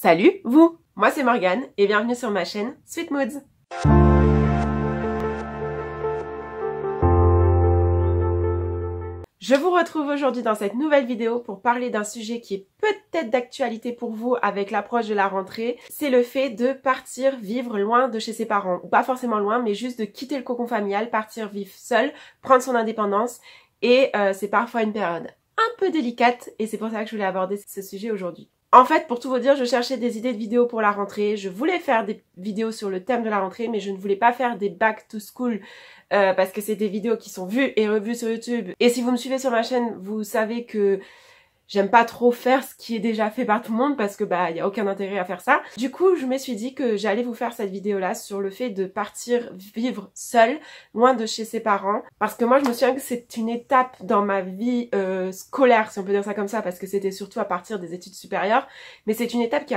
Salut, vous! Moi c'est Morgane et bienvenue sur ma chaîne Sweet Moods. Je vous retrouve aujourd'hui dans cette nouvelle vidéo pour parler d'un sujet qui est peut-être d'actualité pour vous avec l'approche de la rentrée. C'est le fait de partir vivre loin de chez ses parents. Ou pas forcément loin, mais juste de quitter le cocon familial, partir vivre seul, prendre son indépendance. Et c'est parfois une période un peu délicate et c'est pour ça que je voulais aborder ce sujet aujourd'hui. En fait, pour tout vous dire, je cherchais des idées de vidéos pour la rentrée. Je voulais faire des vidéos sur le thème de la rentrée, mais je ne voulais pas faire des back to school parce que c'est des vidéos qui sont vues et revues sur YouTube. Et si vous me suivez sur ma chaîne, vous savez que j'aime pas trop faire ce qui est déjà fait par tout le monde parce que y a aucun intérêt à faire ça. Du coup, je me suis dit que j'allais vous faire cette vidéo-là sur le fait de partir vivre seul, loin de chez ses parents. Parce que moi, je me souviens que c'est une étape dans ma vie scolaire, si on peut dire ça comme ça, parce que c'était surtout à partir des études supérieures. Mais c'est une étape qui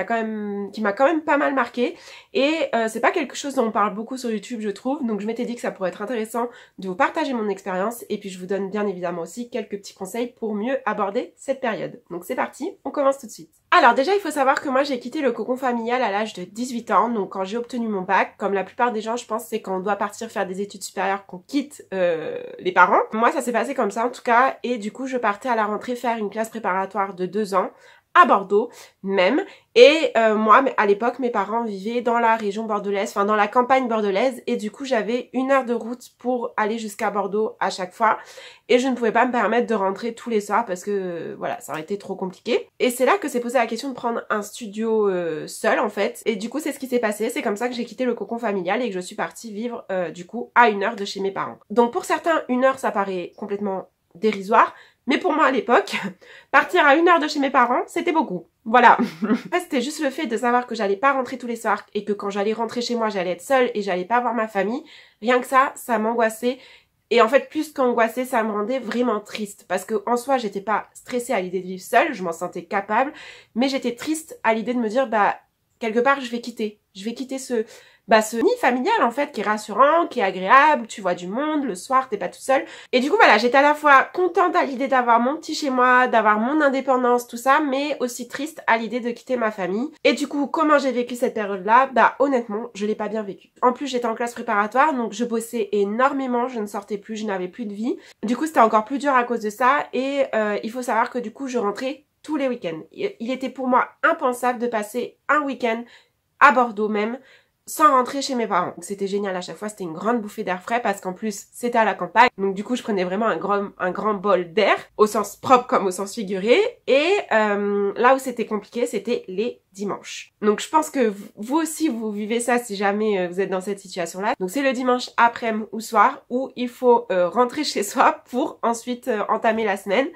m'a quand même pas mal marquée. Et c'est pas quelque chose dont on parle beaucoup sur YouTube, je trouve. Donc je m'étais dit que ça pourrait être intéressant de vous partager mon expérience. Et puis je vous donne bien évidemment aussi quelques petits conseils pour mieux aborder cette période. Donc c'est parti, on commence tout de suite. Alors déjà il faut savoir que moi j'ai quitté le cocon familial à l'âge de 18 ans, donc quand j'ai obtenu mon bac, comme la plupart des gens je pense c'est quand on doit partir faire des études supérieures qu'on quitte les parents. Moi ça s'est passé comme ça en tout cas, et du coup je partais à la rentrée faire une classe préparatoire de 2 ans, à Bordeaux même, et moi à l'époque mes parents vivaient dans la région bordelaise, enfin dans la campagne bordelaise, et du coup j'avais 1 heure de route pour aller jusqu'à Bordeaux à chaque fois, et je ne pouvais pas me permettre de rentrer tous les soirs parce que voilà, ça aurait été trop compliqué. Et c'est là que s'est posé la question de prendre un studio seul en fait, et du coup c'est ce qui s'est passé, c'est comme ça que j'ai quitté le cocon familial et que je suis partie vivre du coup à 1 heure de chez mes parents. Donc pour certains 1 heure ça paraît complètement dérisoire, mais pour moi à l'époque, partir à 1 heure de chez mes parents, c'était beaucoup. Voilà. En fait, c'était juste le fait de savoir que j'allais pas rentrer tous les soirs et que quand j'allais rentrer chez moi, j'allais être seule et j'allais pas voir ma famille. Rien que ça m'angoissait. Et en fait, plus qu'angoissée, ça me rendait vraiment triste. Parce que en soi, j'étais pas stressée à l'idée de vivre seule, je m'en sentais capable. Mais j'étais triste à l'idée de me dire, quelque part, je vais quitter ce nid familial en fait, qui est rassurant, qui est agréable, tu vois du monde, le soir t'es pas tout seul. Et du coup voilà, j'étais à la fois contente à l'idée d'avoir mon petit chez moi, d'avoir mon indépendance, tout ça, mais aussi triste à l'idée de quitter ma famille. Et du coup, comment j'ai vécu cette période-là? Honnêtement, je l'ai pas bien vécu. En plus, j'étais en classe préparatoire, donc je bossais énormément, je ne sortais plus, je n'avais plus de vie. Du coup, c'était encore plus dur à cause de ça, et il faut savoir que du coup, je rentrais tous les week-ends. Il était pour moi impensable de passer un week-end à Bordeaux même, sans rentrer chez mes parents. C'était génial à chaque fois, c'était une grande bouffée d'air frais parce qu'en plus c'était à la campagne, donc du coup je prenais vraiment un grand bol d'air, au sens propre comme au sens figuré, et là où c'était compliqué c'était les dimanches. Donc je pense que vous aussi vous vivez ça si jamais vous êtes dans cette situation là. Donc c'est le dimanche après-midi ou soir où il faut rentrer chez soi pour ensuite entamer la semaine,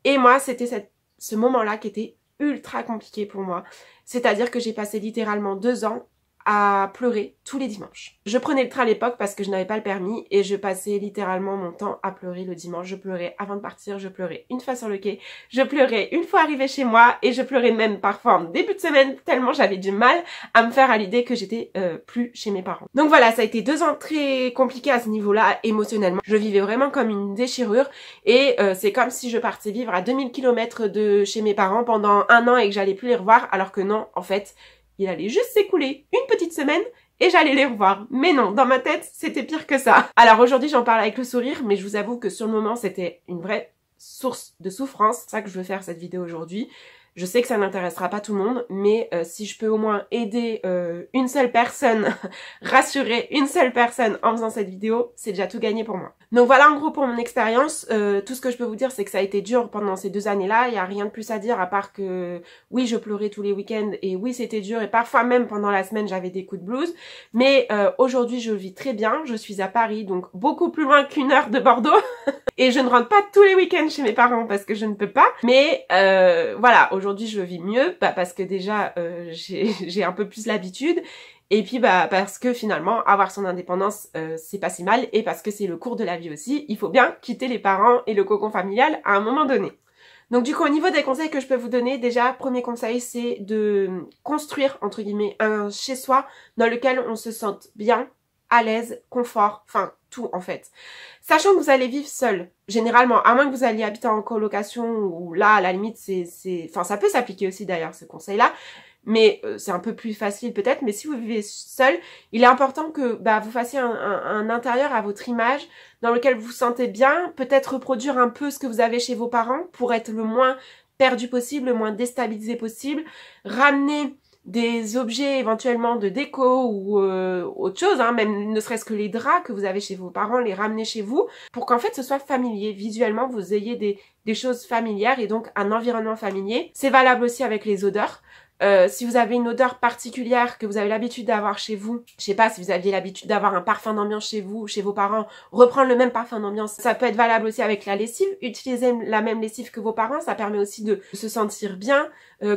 et moi c'était ce moment là qui était ultra compliqué pour moi. C'est-à-dire que j'ai passé littéralement 2 ans à pleurer tous les dimanches. Je prenais le train à l'époque parce que je n'avais pas le permis et je passais littéralement mon temps à pleurer le dimanche. Je pleurais avant de partir, je pleurais une fois sur le quai, je pleurais une fois arrivée chez moi et je pleurais même parfois en début de semaine tellement j'avais du mal à me faire à l'idée que j'étais plus chez mes parents. Donc voilà, ça a été 2 ans très compliqués à ce niveau-là émotionnellement. Je vivais vraiment comme une déchirure et c'est comme si je partais vivre à 2000 km de chez mes parents pendant 1 an et que j'allais plus les revoir, alors que non, en fait, il allait juste s'écouler une petite semaine et j'allais les revoir. Mais non, dans ma tête, c'était pire que ça. Alors aujourd'hui, j'en parle avec le sourire, mais je vous avoue que sur le moment, c'était une vraie source de souffrance. C'est ça que je veux faire cette vidéo aujourd'hui. Je sais que ça n'intéressera pas tout le monde, mais si je peux au moins aider une seule personne, rassurer une seule personne en faisant cette vidéo, c'est déjà tout gagné pour moi. Donc voilà en gros pour mon expérience. Tout ce que je peux vous dire, c'est que ça a été dur pendant ces 2 années-là. Il n'y a rien de plus à dire à part que oui, je pleurais tous les week-ends et oui, c'était dur et parfois même pendant la semaine, j'avais des coups de blues. Mais aujourd'hui, je vis très bien. Je suis à Paris, donc beaucoup plus loin qu'1 heure de Bordeaux. Et je ne rentre pas tous les week-ends chez mes parents parce que je ne peux pas. Mais voilà, aujourd'hui je vis mieux parce que déjà j'ai un peu plus l'habitude. Et puis parce que finalement avoir son indépendance c'est pas si mal, et parce que c'est le cours de la vie aussi. Il faut bien quitter les parents et le cocon familial à un moment donné. Donc du coup au niveau des conseils que je peux vous donner, déjà premier conseil c'est de construire entre guillemets un chez soi dans lequel on se sente bien, à l'aise, confort, enfin tout en fait. Sachant que vous allez vivre seul, généralement, à moins que vous alliez habiter en colocation, ou là à la limite enfin ça peut s'appliquer aussi d'ailleurs ce conseil là, mais c'est un peu plus facile peut-être, mais si vous vivez seul, il est important que vous fassiez un intérieur à votre image dans lequel vous vous sentez bien, peut-être reproduire un peu ce que vous avez chez vos parents pour être le moins perdu possible, le moins déstabilisé possible, ramener des objets éventuellement de déco ou autre chose, hein, même ne serait-ce que les draps que vous avez chez vos parents, les ramener chez vous pour qu'en fait ce soit familier. Visuellement, vous ayez des choses familières et donc un environnement familier. C'est valable aussi avec les odeurs. Si vous avez une odeur particulière que vous avez l'habitude d'avoir chez vous, je sais pas si vous aviez l'habitude d'avoir un parfum d'ambiance chez vous, chez vos parents, reprendre le même parfum d'ambiance, ça peut être valable aussi avec la lessive. Utilisez la même lessive que vos parents, ça permet aussi de se sentir bien.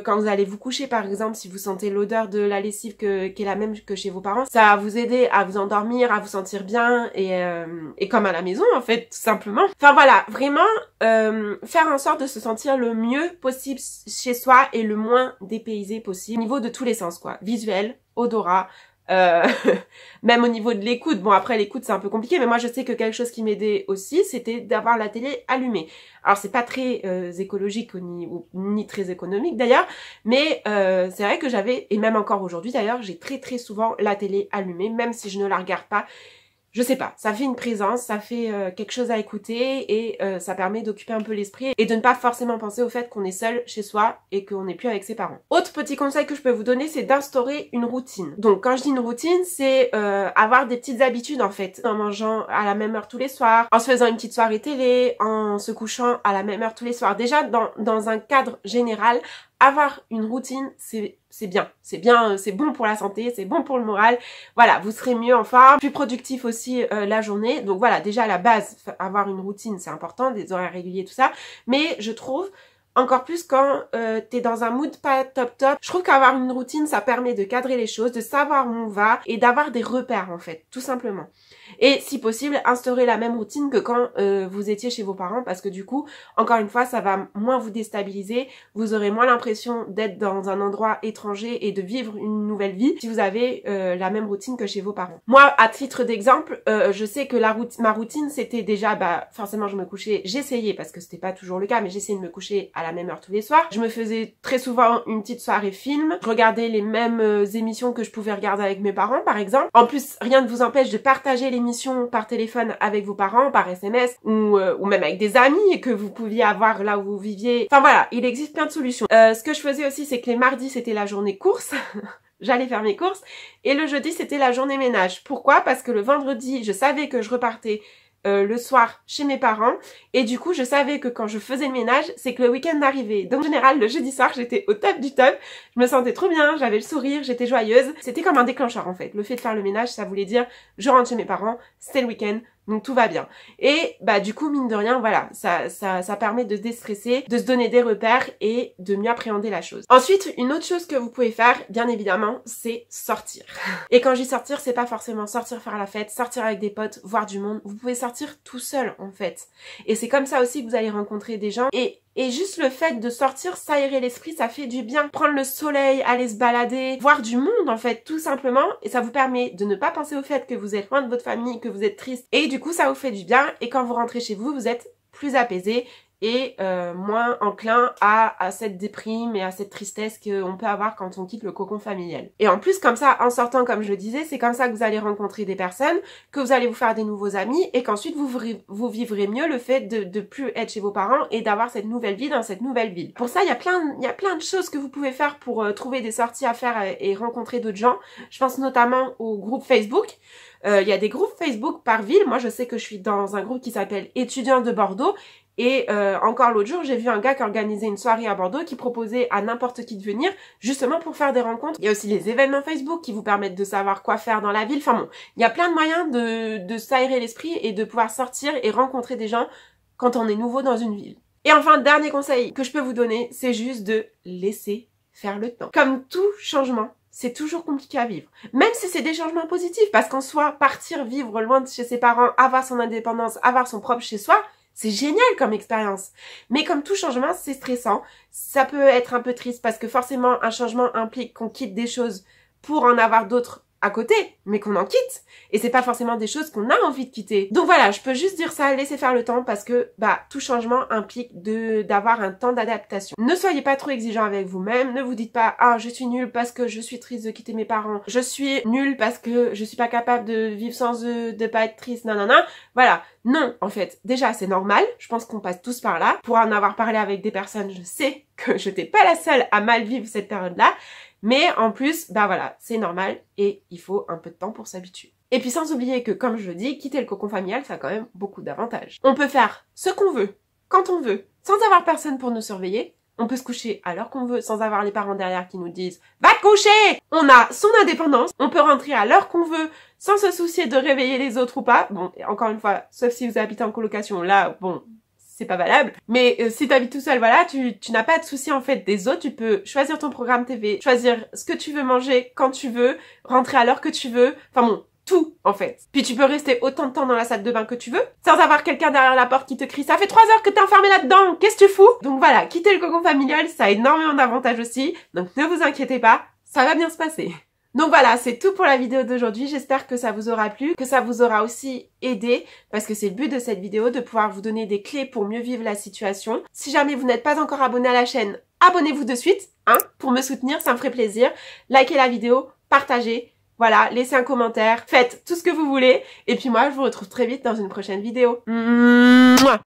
Quand vous allez vous coucher par exemple, si vous sentez l'odeur de la lessive qui est la même que chez vos parents, ça va vous aider à vous endormir, à vous sentir bien et comme à la maison en fait, tout simplement. Enfin voilà, vraiment faire en sorte de se sentir le mieux possible chez soi et le moins dépaysé possible au niveau de tous les sens quoi, visuel, odorat, même au niveau de l'écoute. Bon après l'écoute c'est un peu compliqué, mais moi je sais que quelque chose qui m'aidait aussi c'était d'avoir la télé allumée. Alors c'est pas très écologique ni très économique d'ailleurs, mais c'est vrai que j'avais, et même encore aujourd'hui d'ailleurs, j'ai très souvent la télé allumée, même si je ne la regarde pas. Je sais pas, ça fait une présence, ça fait quelque chose à écouter et ça permet d'occuper un peu l'esprit et de ne pas forcément penser au fait qu'on est seul chez soi et qu'on n'est plus avec ses parents. Autre petit conseil que je peux vous donner, c'est d'instaurer une routine. Donc quand je dis une routine, c'est avoir des petites habitudes en fait, en mangeant à la même heure tous les soirs, en se faisant une petite soirée télé, en se couchant à la même heure tous les soirs. Déjà dans un cadre général, avoir une routine, c'est bien, c'est bon pour la santé, c'est bon pour le moral. Voilà, vous serez mieux en forme, plus productif aussi la journée. Donc voilà, déjà à la base, avoir une routine, c'est important, des horaires réguliers, tout ça. Mais je trouve encore plus quand t'es dans un mood pas top, je trouve qu'avoir une routine, ça permet de cadrer les choses, de savoir où on va et d'avoir des repères en fait, tout simplement. Et si possible, instaurer la même routine que quand vous étiez chez vos parents parce que du coup, encore une fois, ça va moins vous déstabiliser, vous aurez moins l'impression d'être dans un endroit étranger et de vivre une nouvelle vie si vous avez la même routine que chez vos parents. Moi, à titre d'exemple, je sais que ma routine, c'était déjà, forcément je me couchais, j'essayais parce que c'était pas toujours le cas, mais j'essayais de me coucher à la même heure tous les soirs. Je me faisais très souvent une petite soirée film, je regardais les mêmes émissions que je pouvais regarder avec mes parents par exemple. En plus, rien ne vous empêche de partager l'émission par téléphone avec vos parents, par SMS ou même avec des amis et que vous pouviez avoir là où vous viviez. Enfin voilà, il existe plein de solutions. Ce que je faisais aussi, c'est que les mardis c'était la journée course. J'allais faire mes courses et le jeudi c'était la journée ménage. Pourquoi? Parce que le vendredi, je savais que je repartais le soir chez mes parents et du coup je savais que quand je faisais le ménage c'est que le week-end arrivait, donc en général le jeudi soir j'étais au top du top, je me sentais trop bien, j'avais le sourire, j'étais joyeuse, c'était comme un déclencheur en fait, le fait de faire le ménage ça voulait dire je rentre chez mes parents, c'était le week-end donc tout va bien. Et du coup mine de rien voilà, ça permet de déstresser, de se donner des repères et de mieux appréhender la chose. Ensuite une autre chose que vous pouvez faire bien évidemment c'est sortir. Et quand je dis sortir c'est pas forcément sortir faire la fête, sortir avec des potes, voir du monde, vous pouvez sortir tout seul en fait. Et c'est comme ça aussi que vous allez rencontrer des gens et juste le fait de sortir, s'aérer l'esprit, ça fait du bien. Prendre le soleil, aller se balader, voir du monde en fait, tout simplement. Et ça vous permet de ne pas penser au fait que vous êtes loin de votre famille, que vous êtes triste. Et du coup, ça vous fait du bien. Et quand vous rentrez chez vous, vous êtes plus apaisé et moins enclin à cette déprime et à cette tristesse qu'on peut avoir quand on quitte le cocon familial. Et en plus, comme ça, en sortant, comme je le disais, c'est comme ça que vous allez rencontrer des personnes, que vous allez vous faire des nouveaux amis et qu'ensuite vous vivrez mieux le fait de plus être chez vos parents et d'avoir cette nouvelle vie dans cette nouvelle ville. Pour ça, il y a plein de choses que vous pouvez faire pour trouver des sorties à faire et rencontrer d'autres gens. Je pense notamment au groupe Facebook. Il y a des groupes Facebook par ville. Moi, je sais que je suis dans un groupe qui s'appelle Étudiants de Bordeaux. Et encore l'autre jour, j'ai vu un gars qui organisait une soirée à Bordeaux qui proposait à n'importe qui de venir justement pour faire des rencontres. Il y a aussi les événements Facebook qui vous permettent de savoir quoi faire dans la ville. Enfin bon, il y a plein de moyens de s'aérer l'esprit et de pouvoir sortir et rencontrer des gens quand on est nouveau dans une ville. Et enfin, dernier conseil que je peux vous donner, c'est juste de laisser faire le temps. Comme tout changement, c'est toujours compliqué à vivre. Même si c'est des changements positifs, parce qu'en soi, partir vivre loin de chez ses parents, avoir son indépendance, avoir son propre chez soi, c'est génial comme expérience. Mais comme tout changement, c'est stressant. Ça peut être un peu triste parce que forcément, un changement implique qu'on quitte des choses pour en avoir d'autres à côté, mais qu'on en quitte. Et c'est pas forcément des choses qu'on a envie de quitter. Donc voilà, je peux juste dire ça, laissez faire le temps parce que tout changement implique d'avoir un temps d'adaptation. Ne soyez pas trop exigeant avec vous-même, ne vous dites pas « Ah, je suis nulle parce que je suis triste de quitter mes parents, je suis nulle parce que je suis pas capable de vivre sans eux, de pas être triste, nanana. » Voilà, non, en fait, déjà c'est normal, je pense qu'on passe tous par là. Pour en avoir parlé avec des personnes, je sais que je n'étais pas la seule à mal vivre cette période-là. Mais en plus, voilà, c'est normal et il faut un peu de temps pour s'habituer. Et puis sans oublier que, comme je le dis, quitter le cocon familial, ça a quand même beaucoup d'avantages. On peut faire ce qu'on veut, quand on veut, sans avoir personne pour nous surveiller. On peut se coucher à l'heure qu'on veut, sans avoir les parents derrière qui nous disent « Va te coucher !» On a son indépendance, on peut rentrer à l'heure qu'on veut, sans se soucier de réveiller les autres ou pas. Bon, encore une fois, sauf si vous habitez en colocation, là, bon, c'est pas valable. Mais si t'habites tout seul, voilà, tu n'as pas de souci en fait des autres. Tu peux choisir ton programme TV, choisir ce que tu veux manger quand tu veux, rentrer à l'heure que tu veux. Enfin bon, tout en fait. Puis tu peux rester autant de temps dans la salle de bain que tu veux, sans avoir quelqu'un derrière la porte qui te crie « Ça fait 3 heures que t'es enfermé là-dedans, qu'est-ce que tu fous ?» Donc voilà, quitter le cocon familial, ça a énormément d'avantages aussi. Donc ne vous inquiétez pas, ça va bien se passer. Donc voilà, c'est tout pour la vidéo d'aujourd'hui. J'espère que ça vous aura plu, que ça vous aura aussi aidé, parce que c'est le but de cette vidéo, de pouvoir vous donner des clés pour mieux vivre la situation. Si jamais vous n'êtes pas encore abonné à la chaîne, abonnez-vous de suite, pour me soutenir, ça me ferait plaisir. Likez la vidéo, partagez, voilà, laissez un commentaire, faites tout ce que vous voulez. Et puis moi, je vous retrouve très vite dans une prochaine vidéo. Mouah.